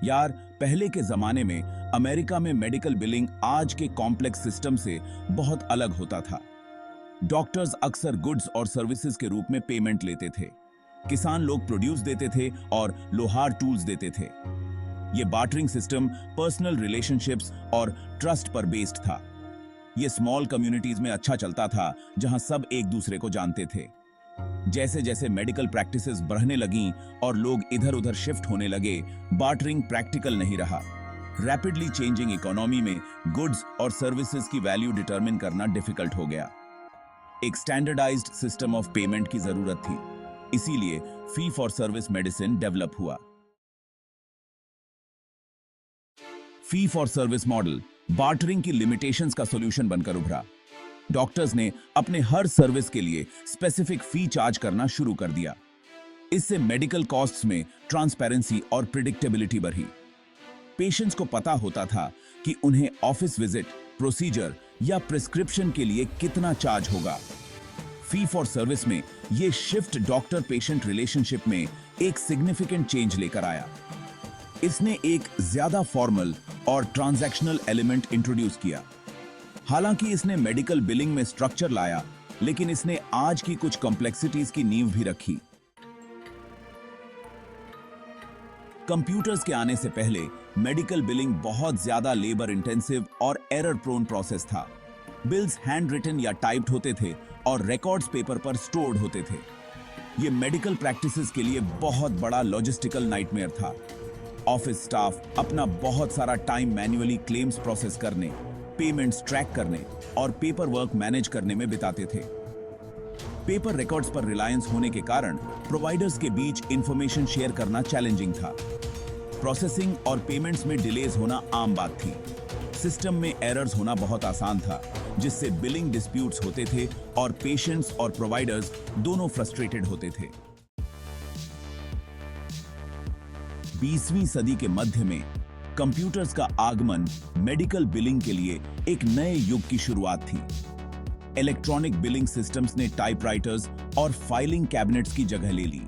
यार, पहले के जमाने में अमेरिका में मेडिकल बिलिंग आज के कॉम्प्लेक्स सिस्टम से बहुत अलग होता था। डॉक्टर्स अक्सर गुड्स और सर्विसेज के रूप में पेमेंट लेते थे। किसान लोग प्रोड्यूस देते थे और लोहार टूल्स देते थे। ये बार्टरिंग सिस्टम पर्सनल रिलेशनशिप्स और ट्रस्ट पर बेस्ड था। ये स्मॉल कम्युनिटीज में अच्छा चलता था, जहां सब एक दूसरे को जानते थे। जैसे जैसे मेडिकल प्रैक्टिसेस बढ़ने लगीं और लोग इधर उधर शिफ्ट होने लगे, बार्टरिंग प्रैक्टिकल नहीं रहा। रैपिडली चेंजिंग इकोनॉमी में गुड्स और सर्विसेज की वैल्यू डिटरमिन करना डिफिकल्ट हो गया। एक स्टैंडर्डाइज्ड सिस्टम ऑफ पेमेंट की जरूरत थी, इसीलिए fee for service medicine develop हुआ। Fee for service model bartering की लिमिटेशंस का सॉल्यूशन बनकर उभरा। डॉक्टर्स ने अपने हर सर्विस के लिए स्पेसिफिक फी चार्ज करना शुरू कर दिया। इससे मेडिकल कॉस्ट्स में ट्रांसपेरेंसी और प्रिडिक्टेबिलिटी बढ़ी। पेशेंट्स को पता होता था कि उन्हें ऑफिस विजिट, प्रोसीजर या प्रिस्क्रिप्शन के लिए कितना चार्ज होगा। फी फॉर सर्विस में यह शिफ्ट डॉक्टर पेशेंट रिलेशनशिप में एक सिग्निफिकेंट चेंज लेकर आया। इसने एक ज्यादा फॉर्मल और ट्रांजैक्शनल एलिमेंट इंट्रोड्यूस किया। हालांकि इसने मेडिकल बिलिंग में स्ट्रक्चर लाया, लेकिन इसने आज की कुछ कॉम्प्लेक्सिटीज की नींव भी रखी। कंप्यूटर्स के आने से पहले मेडिकल बिलिंग बहुत ज्यादा लेबर इंटेंसिव और एरर प्रोन प्रोसेस था। बिल्स हैंड रिटन या टाइप्ड होते थे और रिकॉर्ड्स पेपर पर स्टोर्ड होते थे। ये मेडिकल प्रैक्टिसेस के लिए बहुत बड़ा लॉजिस्टिकल नाइटमेयर था। ऑफिस स्टाफ अपना बहुत सारा टाइम मैन्युअली क्लेम्स प्रोसेस करने, पेमेंट्स ट्रैक करने और पेपर वर्क मैनेज करने में बिताते थे। पेपर रिकॉर्ड्स पर रिलायंस होने के कारण प्रोवाइडर्स के बीच इंफॉर्मेशन शेयर करना चैलेंजिंग था। प्रोसेसिंग और पेमेंट्स में डिलेज होना आम बात थी। सिस्टम में एरर्स होना बहुत आसान था, जिससे बिलिंग डिस्प्यूट्स होते थे और पेशेंट्स और प्रोवाइडर्स दोनों फ्रस्ट्रेटेड होते थे। 20वीं सदी के मध्य में कंप्यूटर्स का आगमन मेडिकल बिलिंग के लिए एक नए युग की शुरुआत थी। इलेक्ट्रॉनिक बिलिंग सिस्टम्स ने टाइपराइटर्स और फाइलिंग कैबिनेट्स की जगह ले ली।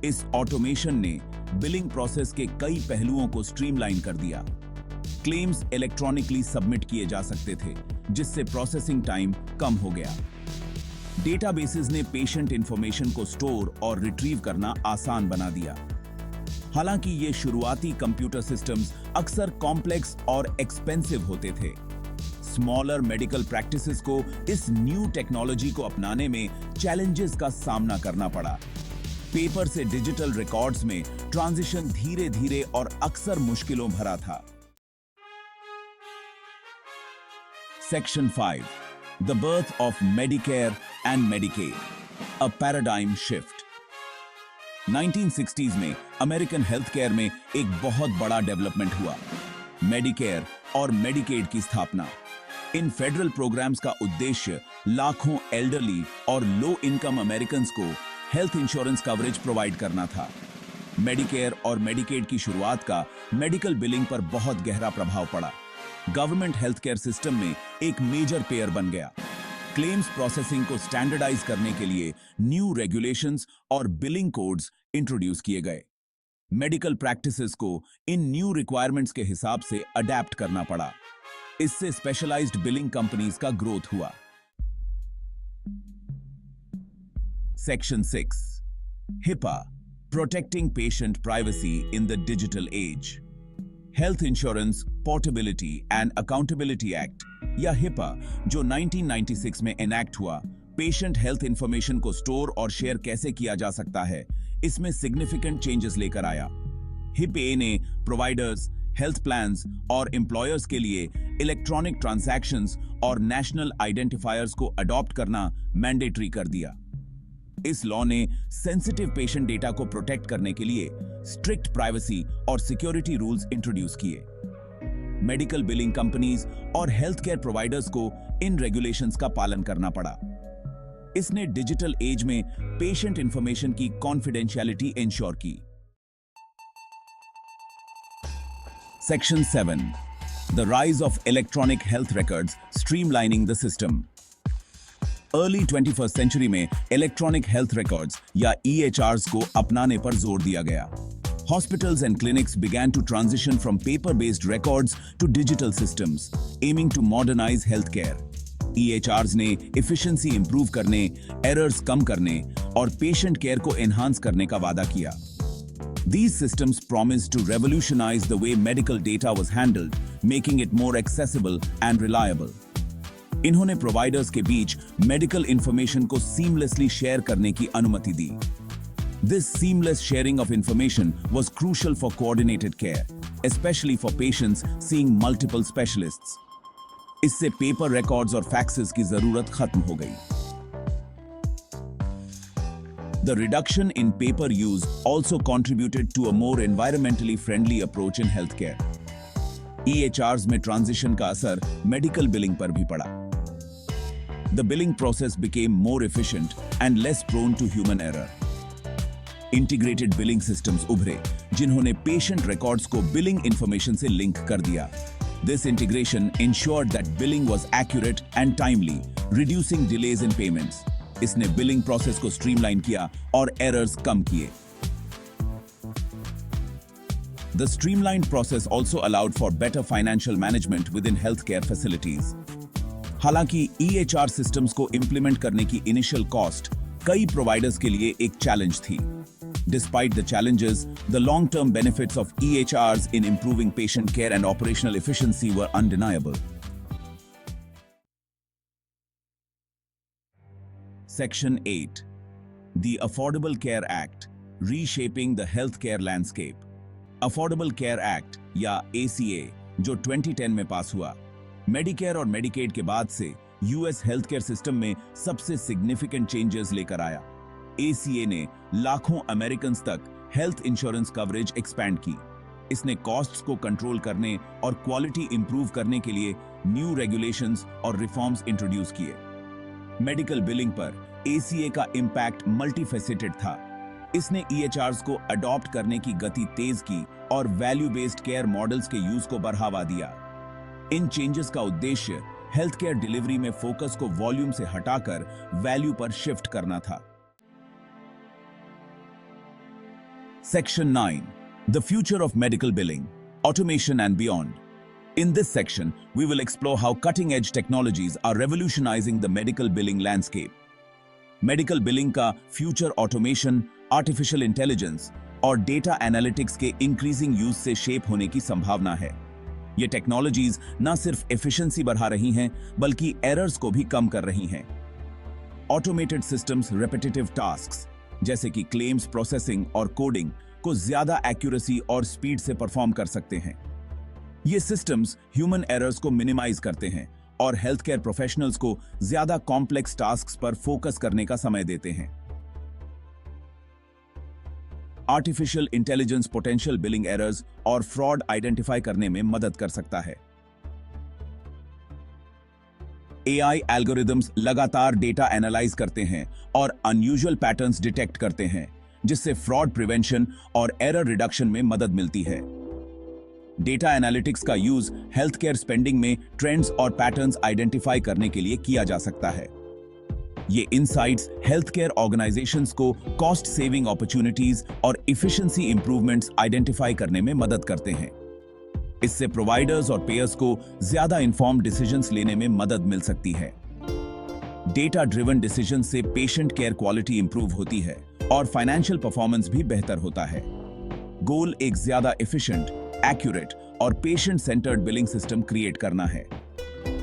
इस ऑटोमेशन ने बिलिंग प्रोसेस के कई पहलुओं को स्ट्रीमलाइन कर दिया। क्लेम्स इलेक्ट्रॉनिकली सबमिट किए जा सकते थे, जिससे प्रोसेसिंग टाइम कम हो गया। डेटाबेसेस ने पेशेंट इंफॉर्मेशन को स्टोर और रिट्रीव करना आसान बना दिया। हालांकि ये शुरुआती कंप्यूटर सिस्टम्स अक्सर कॉम्प्लेक्स और एक्सपेंसिव होते थे। स्मॉलर मेडिकल प्रैक्टिसेस को इस न्यू टेक्नोलॉजी को अपनाने में चैलेंजेस का सामना करना पड़ा। पेपर से डिजिटल रिकॉर्ड्स में ट्रांजिशन धीरे-धीरे और अक्सर मुश्किलों भरा था। Section 5, the birth of Medicare and Medicaid, a paradigm shift. 1960s में अमेरिकन हेल्थ केयर में एक बहुत बड़ा डेवलपमेंट हुआ, मेडिकेयर और मेडिकेड की स्थापना। इन फेडरल प्रोग्राम्स का उद्देश्य लाखों एल्डरली और लो इनकम अमेरिकन्स को हेल्थ इंश्योरेंस कवरेज प्रोवाइड करना था। मेडिकेयर और मेडिकेड की शुरुआत का मेडिकल बिलिंग पर बहुत गहरा प्रभाव पड़ा। गवर्नमेंट हेल्थ केयर सिस्टम में एक मेजर पेयर बन गया। क्लेम्स प्रोसेसिंग को स्टैंडर्डाइज करने के लिए न्यू रेगुलेशंस और बिलिंग कोड्स इंट्रोड्यूस किए गए। मेडिकल प्रैक्टिसेस को इन न्यू रिक्वायरमेंट्स के हिसाब से अडेप्ट करना पड़ा। इससे स्पेशलाइज्ड बिलिंग कंपनीज का ग्रोथ हुआ। Section 6, HIPAA, protecting patient privacy in the digital age. Health insurance portability and accountability act या HIPAA, जो 1996 में एनैक्ट हुआ, पेशेंट हेल्थ इंफॉर्मेशन को स्टोर और शेयर कैसे किया जा सकता है, इसमें सिग्निफिकेंट चेंजेस लेकर आया। HIPAA ने प्रोवाइडर्स, हेल्थ प्लान्स और एम्प्लॉयर्स के लिए इलेक्ट्रॉनिक ट्रांजैक्शंस और नेशनल आइडेंटिफायर्स को अडॉप्ट करना मैंडेटरी कर दिया। इस लॉ ने सेंसिटिव पेशेंट डेटा को प्रोटेक्ट करने के लिए स्ट्रिक्ट प्राइवेसी और सिक्योरिटी रूल्स इंट्रोड्यूस किए। मेडिकल बिलिंग कंपनीज और हेल्थ केयर प्रोवाइडर्स को इन रेगुलेशंस का पालन करना पड़ा। इसने डिजिटल एज में पेशेंट इंफॉर्मेशन की कॉन्फिडेंशियलिटी इंश्योर की। Section 7, the rise of electronic health records streamlining the system. Early 21st century में इलेक्ट्रॉनिक हेल्थ रिकॉर्ड्स या EHRs को अपनाने पर जोर दिया गया। Hospitals and clinics began to transition from paper-based records to digital systems, aiming to modernize healthcare. EHRs ने efficiency improve करने, errors कम करने और patient care को enhance करने का वादा किया. These systems promised to revolutionize the way medical data was handled, making it more accessible and reliable. इन्होंने providers के बीच medical information को seamlessly share करने की अनुमति दी. This seamless sharing of information was crucial for coordinated care, especially for patients seeing multiple specialists. इससे paper records और faxes की जरूरत खत्म हो गई. The reduction in paper use also contributed to a more environmentally friendly approach in healthcare. EHRs में transition का असर medical billing पर भी पड़ा. The billing process became more efficient and less prone to human error. Integrated billing systems उभरे, जिन्होंने patient records को billing information से link कर दिया. This integration ensured that billing was accurate and timely, reducing delays in payments. इसने billing process को streamline किया और errors कम किए. The streamlined process also allowed for better financial management within healthcare facilities. हालांकि EHR systems को implement करने की initial cost कई providers के लिए एक challenge थी. Despite the challenges, the long-term benefits of EHRs in improving patient care and operational efficiency were undeniable. Section 8. The Affordable Care Act, Reshaping the Healthcare Landscape. Affordable Care Act या ACA जो 2010 में पास हुआ, Medicare और Medicaid के बाद से US healthcare system में सबसे significant changes लेकर आया. ACA ने लाखों अमेरिकन्स तक हेल्थ इंश्योरेंस कवरेज एक्सपैंड की. इसने कॉस्ट्स को कंट्रोल करने और क्वालिटी इंप्रूव करने के लिए न्यू रेगुलेशंस और रिफॉर्म्स इंट्रोड्यूस किए. मेडिकल बिलिंग पर ACA का इंपैक्ट मल्टीफेसेटेड था. इसने EHRs को अडॉप्ट करने की गति तेज की और वैल्यू बेस्ड केयर मॉडल्स के यूज को बढ़ावा दिया. इन चेंजेस का उद्देश्य हेल्थ केयर डिलीवरी में फोकस को वॉल्यूम से हटाकर वैल्यू पर शिफ्ट करना था. Section 9. The Future of Medical Billing, Automation and Beyond. In this section, we will explore how cutting-edge technologies are revolutionizing the medical billing landscape. Medical billing का future automation, artificial intelligence और data analytics के increasing use से shape होने की संभावना है. ये technologies न सिर्फ efficiency बढ़ा रही हैं, बल्कि errors को भी कम कर रही हैं. Automated systems repetitive tasks जैसे कि क्लेम्स प्रोसेसिंग और कोडिंग को ज्यादा एक्यूरेसी और स्पीड से परफॉर्म कर सकते हैं. ये सिस्टम्स ह्यूमन एरर्स को मिनिमाइज करते हैं और हेल्थ केयर प्रोफेशनल्स को ज्यादा कॉम्प्लेक्स टास्क्स पर फोकस करने का समय देते हैं. Artificial intelligence potential billing errors और फ्रॉड आइडेंटिफाई करने में मदद कर सकता है. AI एल्गोरिदम्स लगातार डेटा एनालाइज करते हैं और अनयूजुअल पैटर्न्स डिटेक्ट करते हैं, जिससे फ्रॉड प्रिवेंशन और एरर रिडक्शन में मदद मिलती है. डेटा एनालिटिक्स का यूज हेल्थ केयर स्पेंडिंग में ट्रेंड्स और पैटर्न्स आइडेंटिफाई करने के लिए किया जा सकता है. ये इनसाइट्स हेल्थ केयर ऑर्गेनाइजेशंस को कॉस्ट सेविंग अपॉर्चुनिटीज और इफिशिएंसी इंप्रूवमेंट्स आइडेंटिफाई करने में मदद करते हैं. इससे प्रोवाइडर्स और पेयर्स को ज्यादा इन्फॉर्म्ड डिसीजंस लेने में मदद मिल सकती है. डेटा ड्रिवन डिसीजन से पेशेंट केयर क्वालिटी इंप्रूव होती है और फाइनेंशियल परफॉर्मेंस भी बेहतर होता है. गोल एक ज्यादा एफिशिएंट, एक्यूरेट और patient centred billing system create करना है.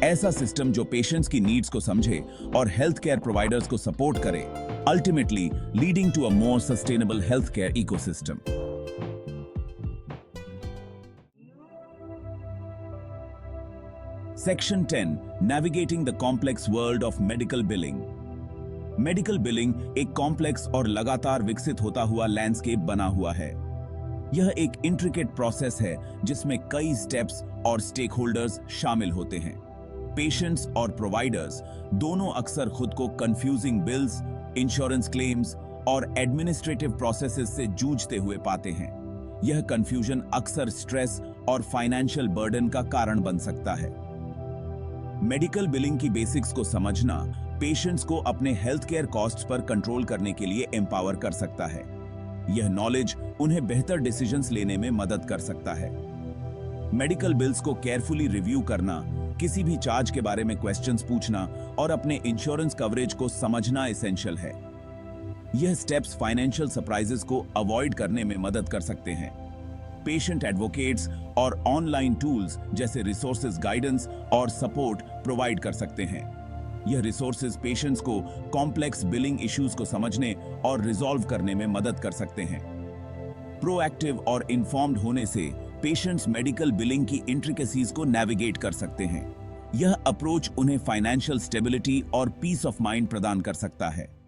ऐसा सिस्टम जो पेशेंट्स की नीड्स को समझे और हेल्थ केयर प्रोवाइडर्स को सपोर्ट करे, ultimately leading to a more sustainable health care ecosystem. Section 10. Navigating the complex world of medical billing. Medical billing एक कॉम्प्लेक्स और लगातार विकसित होता हुआ लैंडस्केप बना हुआ है. यह एक इंट्रिकेट प्रोसेस है जिसमें कई स्टेप्स और स्टेक होल्डर्स शामिल होते हैं. पेशेंट्स और प्रोवाइडर्स दोनों अक्सर खुद को कंफ्यूजिंग बिल्स, इंश्योरेंस क्लेम्स और एडमिनिस्ट्रेटिव प्रोसेसेस से जूझते हुए पाते हैं. यह कंफ्यूजन अक्सर स्ट्रेस और फाइनेंशियल बर्डन का कारण बन सकता है. मेडिकल बिलिंग की बेसिक्स को समझना पेशेंट्स को अपने हेल्थ केयर कॉस्ट्स पर कंट्रोल करने के लिए एम्पावर कर सकता है. यह नॉलेज उन्हें बेहतर डिसीजंस लेने में मदद कर सकता है। मेडिकल बिल्स को केयरफुली रिव्यू करना, किसी भी चार्ज के बारे में क्वेश्चंस पूछना और अपने इंश्योरेंस कवरेज को समझना एसेंशियल है। यह स्टेप्स फाइनेंशियल सरप्राइजेस को अवॉइड करने में मदद कर सकते हैं। पेशेंट एडवोकेट्स और ऑनलाइन टूल्स जैसे रिसोर्सेज गाइडेंस और सपोर्ट प्रोवाइड कर सकते हैं। यह रिसोर्सेज पेशेंट्स को कॉम्प्लेक्स बिलिंग इश्यूज को समझने और रिजॉल्व करने में मदद कर सकते हैं। प्रोएक्टिव और इन्फॉर्म्ड होने से पेशेंट्स मेडिकल बिलिंग की इंट्रिकेसीज को नेविगेट कर सकते हैं। यह अप्रोच उन्हें फाइनेंशियल स्टेबिलिटी और पीस ऑफ माइंड प्रदान कर सकता है।